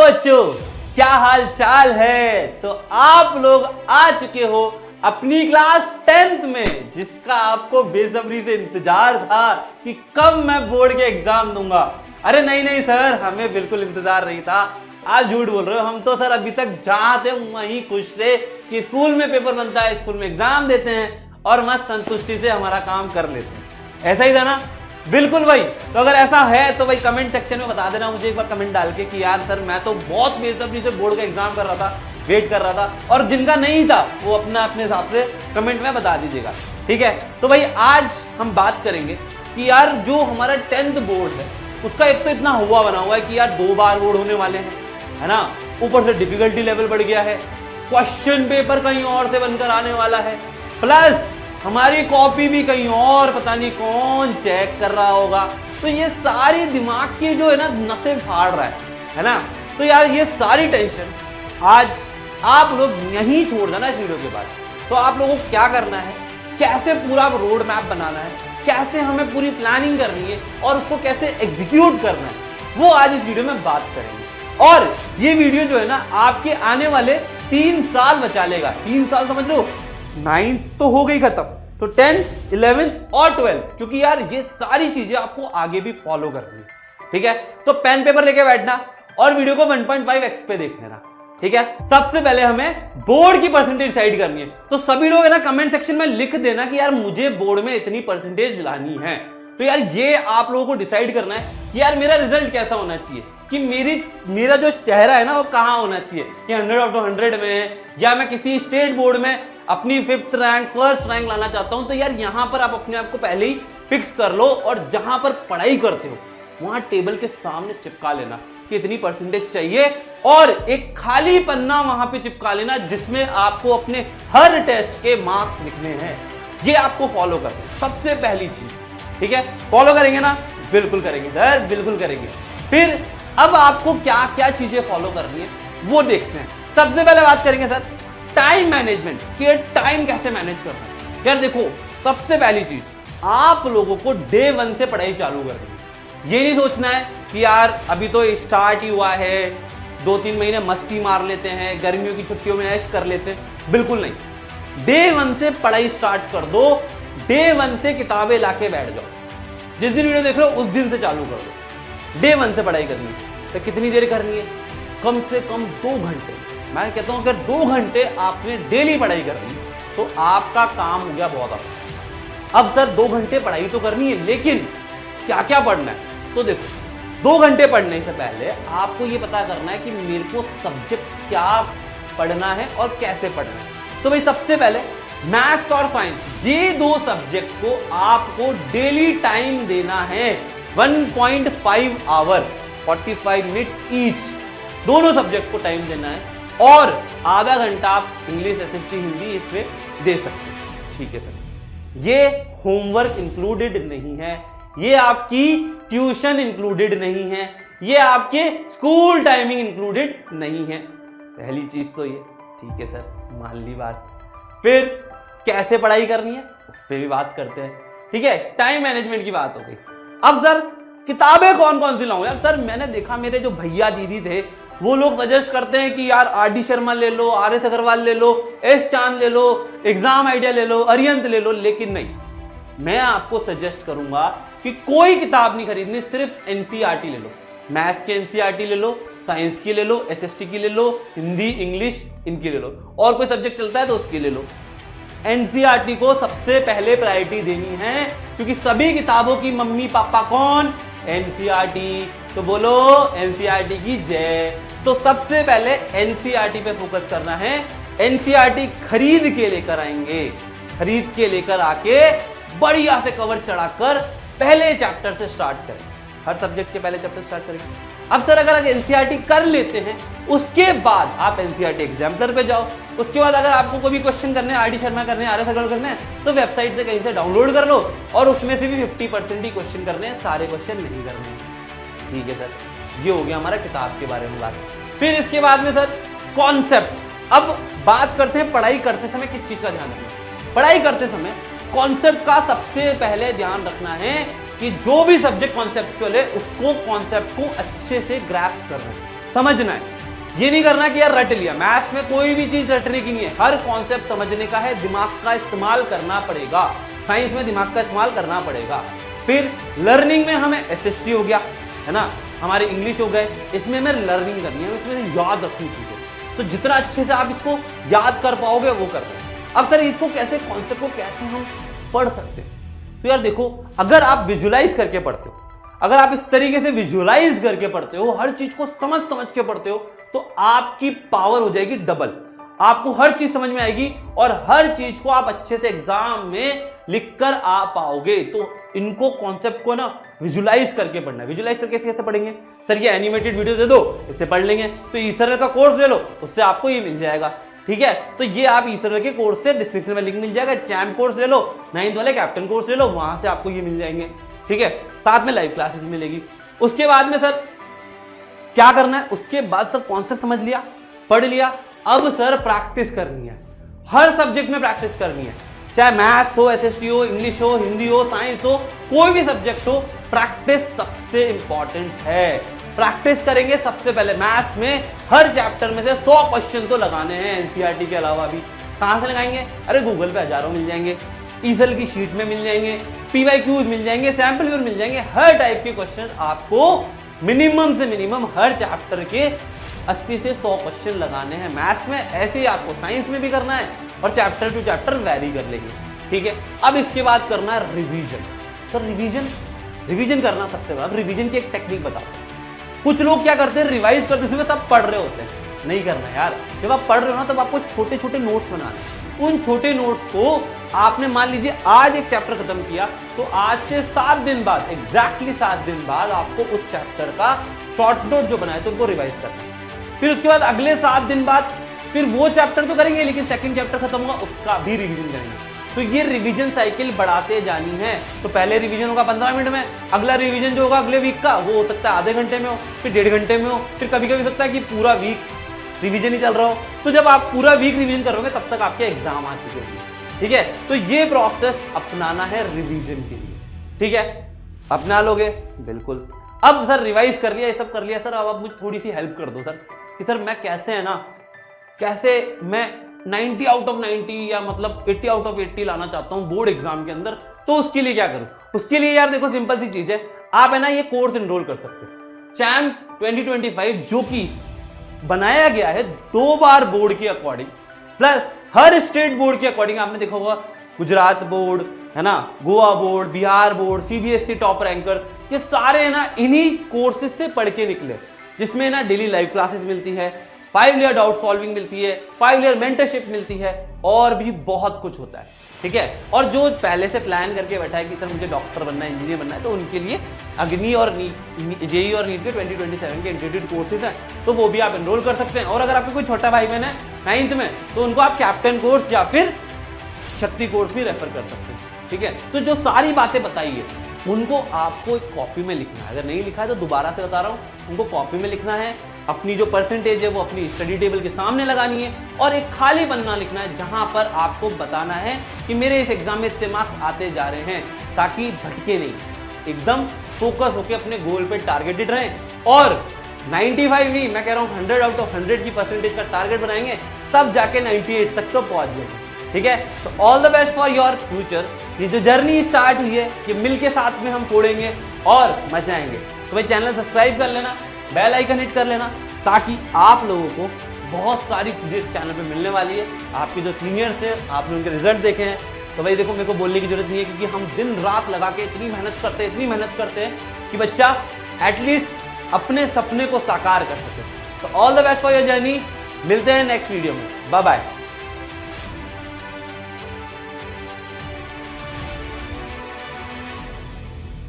बच्चों, क्या हाल चाल है। तो आप लोग आ चुके हो अपनी क्लास 10th में, जिसका आपको बेसब्री से इंतजार था कि कब मैं बोर्ड के एग्जाम दूंगा। अरे नहीं सर, हमें बिल्कुल इंतजार नहीं था, आप झूठ बोल रहे हो। हम तो सर अभी तक जहां थे वहीं खुश थे कि स्कूल में पेपर बनता है, स्कूल में एग्जाम देते हैं और मस्त संतुष्टि से हमारा काम कर लेते हैं। ऐसा ही था ना? बिल्कुल भाई। तो अगर ऐसा है तो भाई कमेंट सेक्शन में बता देना मुझे एक बार कमेंट डाल के कि यार सर मैं तो बहुत बेसब्री से बोर्ड का एग्जाम कर रहा था, वेट कर रहा था। और जिनका नहीं था वो अपने हिसाब से कमेंट में बता दीजिएगा, ठीक है। तो भाई आज हम बात करेंगे कि यार जो हमारा 10th बोर्ड है उसका एक तो इतना हुआ बना हुआ है कि यार 2 बार बोर्ड होने वाले हैं, है ना। ऊपर से डिफिकल्टी लेवल बढ़ गया है, क्वेश्चन पेपर कहीं और से बनकर आने वाला है, प्लस हमारी कॉपी भी कहीं और पता नहीं कौन चेक कर रहा होगा। तो ये सारी दिमाग की जो है ना नसें फाड़ रहा है ना। तो यार ये सारी टेंशन आज आप लोग यहीं छोड़ देना इस वीडियो के बाद। तो आप लोगों को क्या करना है, कैसे पूरा रोड मैप बनाना है, कैसे हमें पूरी प्लानिंग करनी है और उसको कैसे एग्जीक्यूट करना है, वो आज इस वीडियो में बात करेंगे। और ये वीडियो जो है ना आपके आने वाले 3 साल बचा लेगा। 3 साल समझ लो, 9th तो हो गई खत्म, तो 10th, 11th और 12th, क्योंकि यार ये सारी चीजें आपको आगे भी फॉलो करनी है, ठीक है। तो पेन पेपर लेके बैठना और वीडियो को 1.5x पे देख लेना, ठीक है। सबसे पहले हमें बोर्ड की परसेंटेज डिसाइड करनी है। तो सभी लोग है ना कमेंट सेक्शन में लिख देना कि यार मुझे बोर्ड में इतनी परसेंटेज लानी है। तो यार ये आप लोगों को डिसाइड करना है कि यार मेरा रिजल्ट कैसा होना चाहिए, कि मेरा जो चेहरा है ना वो कहां होना चाहिए, कि 100 आउट ऑफ 100 में, या मैं किसी स्टेट बोर्ड में अपनी 5th रैंक 1st रैंक लाना चाहता हूं। तो यार यहां पर आप अपने आप को पहले ही फिक्स कर लो और जहां पर पढ़ाई करते हो वहां टेबल के सामने चिपका लेना कि इतनी परसेंटेज चाहिए, और एक खाली पन्ना वहां पे चिपका लेना जिसमें आपको अपने हर टेस्ट के मार्क्स लिखने हैं। ये आपको फॉलो करना है सबसे पहली चीज, ठीक है। फॉलो करेंगे ना? बिल्कुल करेंगे सर, बिल्कुल करेंगे। फिर अब आपको क्या क्या चीजें फॉलो करनी है वो देखते हैं। सबसे पहले बात करेंगे सर टाइम मैनेजमेंट, कि टाइम कैसे मैनेज करना है। यार देखो, सबसे पहली चीज आप लोगों को डे 1 से पढ़ाई चालू करनी है। ये नहीं सोचना है कि यार अभी तो स्टार्ट ही हुआ है, 2-3 महीने मस्ती मार लेते हैं, गर्मियों की छुट्टियों में ऐश कर लेते हैं, बिल्कुल नहीं। डे 1 से पढ़ाई स्टार्ट कर दो। डे 1 से किताबें लाके बैठ जाओ, जिस दिन वीडियो देख रहे हो उस दिन से चालू कर दो। डे 1 से पढ़ाई करनी है। तो कितनी देर करनी है? कम से कम 2 घंटे। मैं कहता हूं अगर 2 घंटे आपने डेली पढ़ाई करनी तो आपका काम हो गया बहुत आसान। अब सर 2 घंटे पढ़ाई तो करनी है, लेकिन क्या क्या पढ़ना है? तो देखो, 2 घंटे पढ़ने से पहले आपको यह पता करना है कि मेरे को सब्जेक्ट क्या पढ़ना है और कैसे पढ़ना है। तो भाई सबसे पहले मैथ्स और साइंस, ये 2 सब्जेक्ट को आपको डेली टाइम देना है। 1.5 आवर 45 मिनट ईच, दोनों सब्जेक्ट को टाइम देना है। और आधा घंटा आप इंग्लिश, SST, हिंदी इसमें दे सकते हैं, ठीक है सर। ये होमवर्क इंक्लूडेड नहीं है, ये आपकी ट्यूशन इंक्लूडेड नहीं है, ये आपके स्कूल टाइमिंग इंक्लूडेड नहीं है। पहली चीज तो ये, ठीक है सर, मान ली बात। फिर कैसे पढ़ाई करनी है उस पर भी बात करते हैं, ठीक है। टाइम मैनेजमेंट की बात हो गई। अब सर किताबें कौन कौन सी लाऊं? यार सर मैंने देखा मेरे जो भैया दीदी थे वो लोग सजेस्ट करते हैं कि यार RD शर्मा ले लो, RS अग्रवाल ले लो, S चांद ले लो, एग्जाम आइडिया ले लो, अरिहंत ले लो। लेकिन नहीं, मैं आपको सजेस्ट करूंगा कि कोई किताब नहीं खरीदनी, सिर्फ NCERT ले लो। मैथ्स की NCERT ले लो, साइंस की ले लो, SST की ले लो, हिंदी, इंग्लिश इनकी ले लो, और कोई सब्जेक्ट चलता है तो उसकी ले लो। NCERT को सबसे पहले प्रायोरिटी देनी है, क्योंकि सभी किताबों की मम्मी पापा कौन? NCERT। तो बोलो NCERT की जय। तो सबसे पहले NCERT पे फोकस करना है। NCERT खरीद के लेकर आएंगे, खरीद के लेकर आके बढ़िया से कवर चढ़ाकर पहले चैप्टर से स्टार्ट करें। हर सब्जेक्ट के पहले चैप्टर स्टार्ट करेंगे। अब सर अगर NCERT कर लेते हैं उसके बाद आप NCERT एग्जाम्पलर पे जाओ। उसके बाद अगर आपको कोई भी क्वेश्चन करने हैं, RD शर्मा करने हैं, RS अग्रवाल करने हैं, तो वेबसाइट से कहीं से डाउनलोड कर लो और उसमें से भी 50% ही क्वेश्चन करने हैं, सारे क्वेश्चन नहीं करने हैं, ठीक है सर। ये हो गया हमारा किताब के बारे में बात। फिर इसके बाद में सर कॉन्सेप्ट। अब बात करते हैं पढ़ाई करते समय किस चीज का ध्यान रखना। पढ़ाई करते समय कॉन्सेप्ट का सबसे पहले ध्यान रखना है कि जो भी सब्जेक्ट कॉन्सेप्चुअल है उसको कॉन्सेप्ट को अच्छे से ग्रैस्प करना है, समझना है। ये नहीं करना कि यार रट लिया। मैथ्स में कोई भी चीज रटने की नहीं है, हर कॉन्सेप्ट समझने का है, दिमाग का इस्तेमाल करना पड़ेगा। साइंस में दिमाग का इस्तेमाल करना पड़ेगा। फिर लर्निंग में हमें एसएसटी हो गया, है ना, हमारे इंग्लिश हो गए, इसमें हमें लर्निंग करनी है, इसमें याद रखनी चीजें। तो जितना अच्छे से आप इसको याद कर पाओगे वो कर पाओगे। अब सर इसको कैसे, कॉन्सेप्ट को कैसे हम पढ़ सकते हैं? तो यार देखो, अगर आप विजुलाइज करके पढ़ते हो, अगर आप इस तरीके से विजुलाइज करके पढ़ते हो, हर चीज को समझ के पढ़ते हो, तो आपकी पावर हो जाएगी डबल। आपको हर चीज समझ में आएगी और हर चीज को आप अच्छे से एग्जाम में लिखकर आ पाओगे। तो इनको कॉन्सेप्ट को ना विजुलाइज करके पढ़ना है। विजुलाइज करके कैसे पढ़ेंगे? सर ये एनिमेटेड वीडियो दे दो, इससे पढ़ लेंगे। तो ईसर्वे का कोर्स ले लो, उससे आपको ये मिल जाएगा। ठीक है, तो ये आप ईसर्वे के कोर्स से डिस्क्रिप्शन में लिंक मिल जाएगा। चैम्प कोर्स ले लो, 9th वाले कैप्टन कोर्स ले लो, वहां से आपको ये मिल जाएंगे। ठीक है, साथ में लाइव क्लासेस मिलेगी। उसके बाद में सर क्या करना है? उसके बाद सर कॉन्सेप्ट समझ लिया, पढ़ लिया, अब सर प्रैक्टिस करनी है। हर सब्जेक्ट में प्रैक्टिस करनी है, चाहे मैथ्स हो, एसएसटी हो, इंग्लिश हो, हिंदी हो, साइंस हो, कोई भी सब्जेक्ट हो, प्रैक्टिस सबसे इंपॉर्टेंट है। प्रैक्टिस करेंगे सबसे पहले। मैथ्स में हर चैप्टर में से 100 क्वेश्चन तो लगाने हैं एनसीईआरटी के अलावा भी। कहां से लगाएंगे? अरे गूगल पे हजारों मिल जाएंगे, ईजल की शीट में मिल जाएंगे, पीवाईक्यूज मिल जाएंगे, सैंपल पेपर मिल जाएंगे। हर टाइप के क्वेश्चन आपको मिनिमम से मिनिमम हर चैप्टर के 80 से 100 क्वेश्चन लगाने हैं मैथ्स में। ऐसे ही आपको साइंस में भी करना है और चैप्टर टू चैप्टर वैरी कर लेंगे। ठीक है, अब इसके बाद करना है रिवीजन। सर रिवीजन करना सबसे बड़ा। अब रिवीजन की एक टेक्निक बताओ। कुछ लोग क्या करते हैं, रिवाइज करते समय सब पढ़ रहे होते हैं। नहीं करना यार, जब आप पढ़ रहे हो ना तब आपको छोटे छोटे नोट्स बनाने। उन छोटे नोट्स को आपने, मान लीजिए आज एक चैप्टर खत्म किया, तो आज से 7 दिन बाद, एग्जैक्टली 7 दिन बाद आपको उस चैप्टर का शॉर्ट नोट जो बनाए थे उनको रिवाइज करना है। फिर उसके बाद अगले 7 दिन बाद फिर वो चैप्टर तो करेंगे, लेकिन सेकंड चैप्टर खत्म हुआ उसका भी रिवीजन करेंगे। तो ये रिवीजन साइकिल बढ़ाते जानी है। तो पहले रिवीजन होगा 15 मिनट में, अगला रिवीजन जो होगा अगले वीक का वो हो सकता है आधे घंटे में हो, फिर 1.5 घंटे में हो, फिर कभी कभी सकता है कि पूरा वीक रिवीजन ही चल रहा हो। तो जब आप पूरा वीक रिवीजन करोगे तब तक आपके एग्जाम आ चुके होंगे। ठीक है, तो ये प्रोसेस अपनाना है रिवीजन के लिए। ठीक है, अपना लोगे बिल्कुल। अब सर रिवाइज कर लिया, ये सब कर लिया, सर अब आप मुझे थोड़ी सी हेल्प कर दो सर, कि सर मैं कैसे, है ना, कैसे मैं 90 आउट ऑफ 90 या मतलब 80 आउट ऑफ 80 लाना चाहता हूं बोर्ड एग्जाम के अंदर। तो उसके लिए क्या करूं? उसके लिए यार देखो सिंपल सी चीज है, आप है ना ये कोर्स एनरोल कर सकते हो चैम्प 2025, जो कि बनाया गया है 2 बार बोर्ड के अकॉर्डिंग, प्लस हर स्टेट बोर्ड के अकॉर्डिंग। आपने देखा होगा गुजरात बोर्ड, है ना, Goa board, Bihar board, CBSE top ranker, ये सारे है ना इन्हीं कोर्सेज से पढ़ के निकले, जिसमें ना डेली लाइव क्लासेस मिलती है, 5 लेयर डाउट सॉल्विंग मिलती है, 5 लेयर मेंटरशिप मिलती है, और भी बहुत कुछ होता है। ठीक है, और जो पहले से प्लान करके बैठा है कि सर मुझे डॉक्टर बनना है, इंजीनियर बनना है, तो उनके लिए अग्नि और जेई और नीट के 2027 के इंटीग्रेटेड कोर्सेज हैं, तो वो भी आप एनरोल कर सकते हैं। और अगर आपके कोई छोटा भाई बहन है 9th में, तो उनको आप कैप्टन कोर्स या फिर शक्ति कोर्स भी रेफर कर सकते हैं। ठीक है, तो जो सारी बातें बताई है उनको आपको एक कॉपी में लिखना है। अगर नहीं लिखा है तो दोबारा से बता रहा हूं, उनको कॉपी में लिखना है, अपनी जो परसेंटेज है वो अपनी स्टडी टेबल के सामने लगानी है, और एक खाली पन्ना लिखना है जहां पर आपको बताना है कि मेरे इस एग्जाम में इतने मार्क्स आते जा रहे हैं, ताकि भटके नहीं, एकदम फोकस होकर अपने गोल पे टारगेटेड रहें। और 95 ही, मैं कह रहा हूं 100 आउट ऑफ 100 की परसेंटेज का टारगेट बनाएंगे, तब जाके 98 तक तो पहुंच जाएंगे। ठीक है, तो all the best for your future. ये जो जर्नी स्टार्ट हुई है ये मिलके साथ में हम फोड़ेंगे और मचाएंगे। तो भाई चैनल सब्सक्राइब कर लेना, बेल आइकन हिट कर लेना, ताकि आप लोगों को बहुत सारी चीजें इस चैनल पे मिलने वाली है। आपके जो सीनियर्स हैं आपने उनके रिजल्ट देखे हैं, तो भाई देखो मेरे को बोलने की जरूरत नहीं है, क्योंकि हम दिन रात लगा के इतनी मेहनत करते हैं कि बच्चा एटलीस्ट अपने सपने को साकार कर सके। तो all the best for your journey. मिलते हैं नेक्स्ट वीडियो में, बाय बाय।